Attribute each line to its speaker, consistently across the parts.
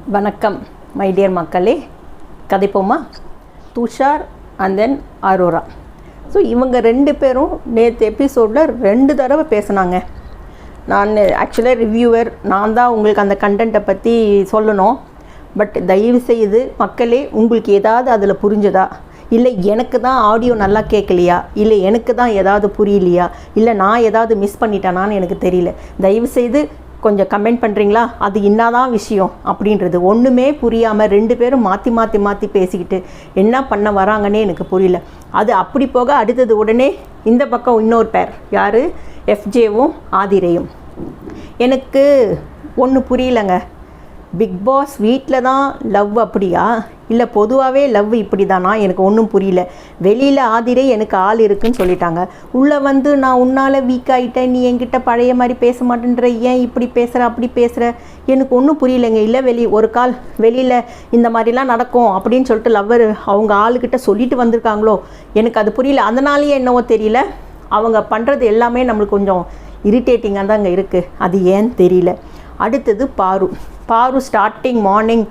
Speaker 1: வணக்கம் my dear மக்களே, கதைப்போமா? Tushar and then Arora. So இவங்க ரெண்டு பேரும் நேற்று எபிசோடில் 2 தடவை பேசினாங்க. நான் ஆக்சுவலாக ரிவ்யூவர், நான் தான் உங்களுக்கு அந்த கண்டென்ட்டை பற்றி சொல்லணும். பட் தயவு செய்து மக்களே, உங்களுக்கு ஏதாவது அதில் புரிஞ்சுதா, இல்லை எனக்கு தான் ஆடியோ நல்லா கேட்கலையா, இல்லை எனக்கு தான் ஏதாவது புரியலையா, இல்லை நான் ஏதாவது மிஸ் பண்ணிட்டேனான்னு எனக்கு தெரியல. தயவுசெய்து கொஞ்சம் கமெண்ட் பண்ணுறீங்களா? அது என்னதான் விஷயம் அப்படின்றது ஒன்றுமே புரியாமல் 2 பேரும் மாற்றி பேசிக்கிட்டு என்ன பண்ண வராங்கன்னே எனக்கு புரியல. அது அப்படி போக அடுத்தது உடனே இந்த பக்கம் இன்னொரு பேர், யார்? எஃப்ஜேவும் ஆதிரையும். எனக்கு ஒன்று புரியலைங்க. பிக் பாஸ் வீட்டில் தான் லவ் அப்படியா, இல்லை பொதுவாகவே லவ் இப்படி தானா? எனக்கு ஒன்றும் புரியல. வெளியில் ஆதிரை எனக்கு ஆள் இருக்குன்னு சொல்லிட்டாங்க, உள்ளே வந்து நான் உன்னால் வீக் ஆகிட்டேன், நீ என்கிட்ட பழைய மாதிரி பேச மாட்டேன்ற, ஏன் இப்படி பேசுகிற அப்படி பேசுகிற, எனக்கு ஒன்றும் புரியலைங்க. இல்லை ஒரு கால் வெளியில் இந்த மாதிரிலாம் நடக்கும் அப்படின்னு சொல்லிட்டு லவ்வர் அவங்க ஆளுக்கிட்ட சொல்லிட்டு வந்திருக்காங்களோ, எனக்கு அது புரியல. அதனாலேயே என்னவோ தெரியல, அவங்க பண்ணுறது எல்லாமே நம்மளுக்கு கொஞ்சம் இரிட்டேட்டிங்காக தான் அங்கே இருக்குது. அது ஏன்னு தெரியல. அடுத்தது பாரு ஸ்டார்டிங் மார்னிங்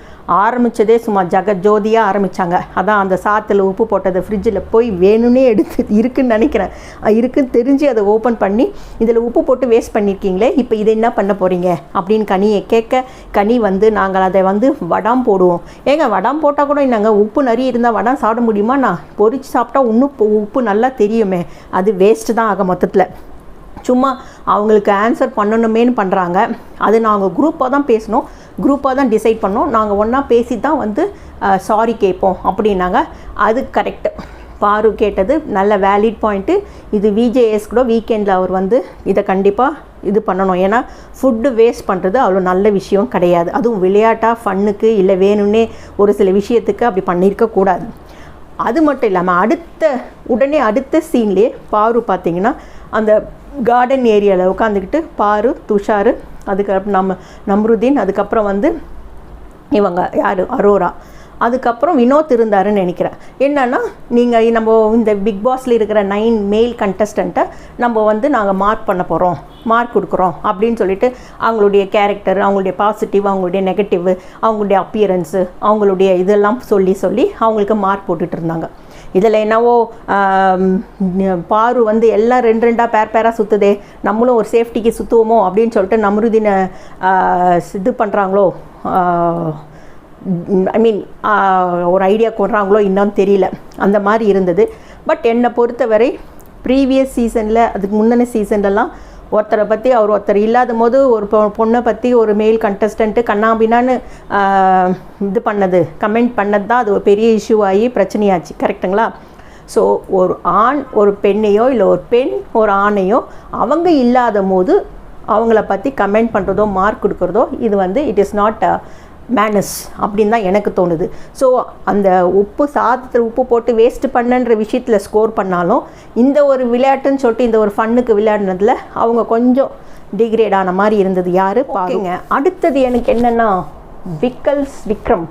Speaker 1: ஆரம்பித்ததே சும்மா ஜோதியாக ஆரம்பித்தாங்க. அதான் அந்த சாத்தில் உப்பு போட்டதை ஃப்ரிட்ஜில் போய் வேணும்னே எடுத்து இருக்குன்னு நினைக்கிறேன், இருக்குன்னு தெரிஞ்சு அதை ஓப்பன் பண்ணி இதில் உப்பு போட்டு வேஸ்ட் பண்ணியிருக்கீங்களே, இப்போ இதை என்ன பண்ண போகிறீங்க அப்படின்னு கனியை கேட்க, கனி வந்து நாங்கள் அதை வந்து வடாம் போடுவோம். ஏங்க வடாம் போட்டால் கூட என்னங்க, உப்பு நிறைய இருந்தால் வடாம் சாப்பிட முடியுமா? நான் பொரிச்சு சாப்பிட்டா இன்னும் உப்பு நல்லா தெரியுமே, அது வேஸ்ட்டு தான் ஆக மொத்தத்தில். சும்மா அவங்களுக்கு ஆன்சர் பண்ணணுமேனு பண்ணுறாங்க. அது நாங்கள் குரூப்பாக தான் பேசினோம், குரூப்பாக தான் டிசைட் பண்ணோம், நாங்கள் ஒன்றா பேசி தான் வந்து சாரி கேட்போம் அப்படின்னாங்க. அது கரெக்டு. பாரு கேட்டது நல்ல வேலிட் பாயிண்ட்டு. இது விஜேஎஸ் கூட வீக்கெண்டில் அவர் வந்து இதை கண்டிப்பாக இது பண்ணணும். ஏன்னா ஃபுட்டு வேஸ்ட் பண்ணுறது அவ்வளோ நல்ல விஷயம் கிடையாது. அதுவும் விளையாட்டாக ஃபன்னுக்கு இல்லை வேணும்னே ஒரு சில விஷயத்துக்கு அப்படி பண்ணியிருக்கக்கூடாது. அது மட்டும் இல்லாமல் உடனே அடுத்த சீன்லேயே பாரு பார்த்திங்கன்னா அந்த கார்டன் ஏரியாவில் உட்காந்துக்கிட்டு பாரு, துஷார், அதுக்கப்புறம் நம்ருதீன், அதுக்கப்புறம் வந்து இவங்க யார், அரோரா, அதுக்கப்புறம் வினோத் இருந்தாருன்னு நினைக்கிறேன். என்னென்னா, நம்ம இந்த பிக் பாஸில் இருக்கிற 9 மேல் கண்டஸ்டண்ட்டை நம்ம வந்து நாங்கள் மார்க் கொடுக்குறோம் அப்படின்னு சொல்லிட்டு அவங்களுடைய கேரக்டர், அவங்களுடைய பாசிட்டிவ், அவங்களுடைய நெகட்டிவ், அவங்களுடைய அப்பியரன்ஸு, அவங்களுடைய இதெல்லாம் சொல்லி அவங்களுக்கு மார்க் போட்டுட்டு இருந்தாங்க. இதில் என்னவோ பாரு வந்து எல்லாம் 2 பேராக சுற்றுதே, நம்மளும் ஒரு சேஃப்டிக்கு சுற்றுவோமோ அப்படின்னு சொல்லிட்டு நம்ருதீனை இது பண்ணுறாங்களோ, ஒரு ஐடியா கொடுறாங்களோ இன்னும் தெரியல. அந்த மாதிரி இருந்தது. பட் என்னை பொறுத்தவரை ப்ரீவியஸ் சீசனில், அதுக்கு முந்தின சீசன்லலாம் ஒருத்தரை பற்றி ஒருத்தர் இல்லாத போது ஒரு பொண்ணை பற்றி ஒரு மேல் கண்டஸ்டண்ட்டு கண்ணாபின்னான்னு இது கமெண்ட் பண்ணது தான் அது ஒரு பெரிய இஷ்யூ ஆகி பிரச்சனையாச்சு. கரெக்டுங்களா? ஸோ ஒரு ஆண் ஒரு பெண்ணையோ இல்லை ஒரு பெண் ஒரு ஆணையோ அவங்க இல்லாத போது அவங்கள பற்றி கமெண்ட் பண்ணுறதோ மார்க் கொடுக்குறதோ இது வந்து இட் இஸ் நாட் மேனஸ் அப்படின்னு தான் எனக்கு தோணுது. ஸோ அந்த சாதத்தில் உப்பு போட்டு வேஸ்ட்டு பண்ணுன்ற விஷயத்தில் ஸ்கோர் பண்ணாலும் இந்த ஒரு விளையாட்டுன்னு சொல்லிட்டு இந்த ஒரு ஃபன்னுக்கு விளையாடினதில் அவங்க கொஞ்சம் டிகிரேட் ஆன மாதிரி இருந்தது. யார் பாருங்க. அடுத்தது எனக்கு என்னென்னா விக்ரம்.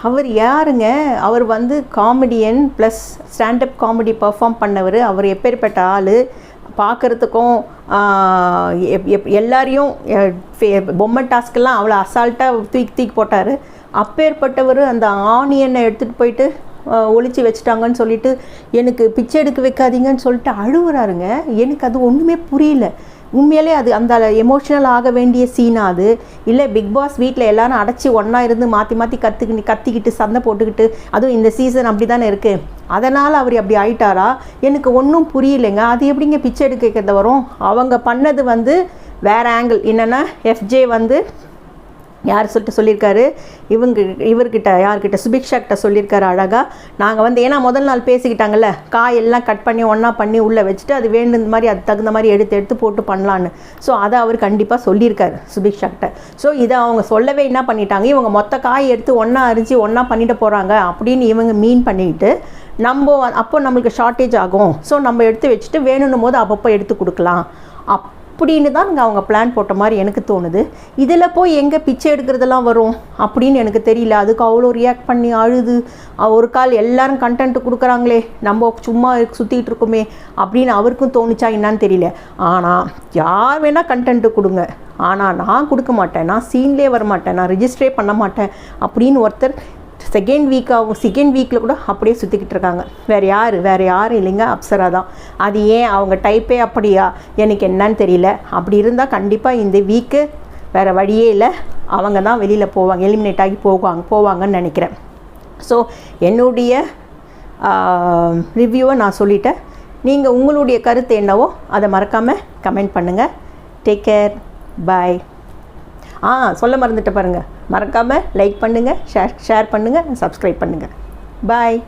Speaker 1: அவர் யாருங்க? அவர் வந்து comedian plus standup comedy perform பண்ணவர். அவர் எப்பேற்பட்ட ஆள், பார்க்குறதுக்கும் எல்லாரையும் பொம்மை டாஸ்க்கெல்லாம் அவ்வளோ அசால்ட்டாக தூக்கி போட்டார். அப்பேற்பட்டவர் அந்த ஆனியனை எடுத்துகிட்டு போயிட்டு ஒளிச்சு வச்சுட்டாங்கன்னு சொல்லிட்டு எனக்கு பிச்சை எடுக்க வைக்காதீங்கன்னு சொல்லிட்டு அழுவுறாருங்க. எனக்கு அது ஒன்றுமே புரியல. உண்மையிலே அது அந்த எமோஷ்னல் ஆக வேண்டிய சீனா அது? இல்லை பிக் பாஸ் வீட்டில் எல்லாரும் அடைச்சி ஒன்றா இருந்து மாற்றி கத்திக்கிட்டு சண்டை போட்டுக்கிட்டு, அதுவும் இந்த சீசன் அப்படி தானே இருக்குது, அதனால் அவர் அப்படி ஆயிட்டாரா? எனக்கு ஒன்றும் புரியலைங்க. அது எப்படிங்க பிச்சை எடுக்க வைக்கிறது வரும்? அவங்க பண்ணது வந்து வேறு ஆங்கிள். என்னென்னா எஃப்ஜே வந்து யார் சொல்லியிருக்காரு, இவர்கிட்ட யார்கிட்ட, சுபிக்ஷா கிட்ட சொல்லியிருக்காரு அழகாக. நாங்கள் வந்து ஏன்னா முதல் நாள் பேசிக்கிட்டாங்கல்ல, காயெல்லாம் கட் பண்ணி ஒன்றா பண்ணி உள்ளே வச்சுட்டு அது வேண்டுந்த மாதிரி அது தகுந்த மாதிரி எடுத்து போட்டு பண்ணலான்னு. ஸோ அதை அவர் கண்டிப்பாக சொல்லியிருக்காரு சுபிக்ஷா கிட்ட. ஸோ இதை அவங்க சொல்லவே என்ன பண்ணிட்டாங்க, இவங்க மொத்த காய் எடுத்து ஒன்றா அரிஞ்சு ஒன்றா பண்ணிட்டு போகிறாங்க அப்படின்னு இவங்க மீன் பண்ணிக்கிட்டு, அப்போ நம்மளுக்கு ஷார்ட்டேஜ் ஆகும், ஸோ நம்ம எடுத்து வச்சுட்டு வேணும்னும் போது அப்பப்போ எடுத்து கொடுக்கலாம் அப்படின்னு தான் அவங்க பிளான் போட்ட மாதிரி எனக்கு தோணுது. இதில் போய் எங்கே பிச்சை எடுக்கிறதெல்லாம் வரும் அப்படின்னு எனக்கு தெரியல. அதுக்கு அவ்வளோ ரியாக்ட் பண்ணி அழுது ஒரு கால் எல்லாரும் கண்டென்ட் கொடுக்குறாங்களே, நம்ம சும்மா சுற்றிட்டு இருக்கோமே அப்படின்னு அவருக்கும் தோணுச்சா என்னான்னு தெரியல. ஆனால் யார் வேணால் கண்டென்ட்டு கொடுங்க, ஆனால் நான் கொடுக்க மாட்டேன், நான் சீன்லேயே வரமாட்டேன், நான் ரிஜிஸ்டரே பண்ண மாட்டேன் அப்படின்னு ஒருத்தர் செகண்ட் வீக்கில் கூட அப்படியே சுற்றிக்கிட்டு இருக்காங்க. வேறு யாரும் இல்லைங்க, அப்சரா தான். அது ஏன் அவங்க டைப்பே அப்படியா எனக்கு என்னன்னு தெரியல. அப்படி இருந்தால் கண்டிப்பாக இந்த வீக்கு வேறு வழியே இல்லை, அவங்க தான் வெளியில் போவாங்க, எலிமினேட் ஆகி போவாங்கன்னு நினைக்கிறேன். ஸோ என்னுடைய ரிவ்யூவை நான் சொல்லிட்டேன். நீங்கள் உங்களுடைய கருத்து என்னவோ அதை மறக்காமல் கமெண்ட் பண்ணுங்கள். டேக் கேர், பாய். சொல்ல மறந்துட்டு பாருங்கள், மறக்காமல் லைக் பண்ணுங்கள், ஷேர் பண்ணுங்கள், சப்ஸ்கிரைப் பண்ணுங்கள். பாய்.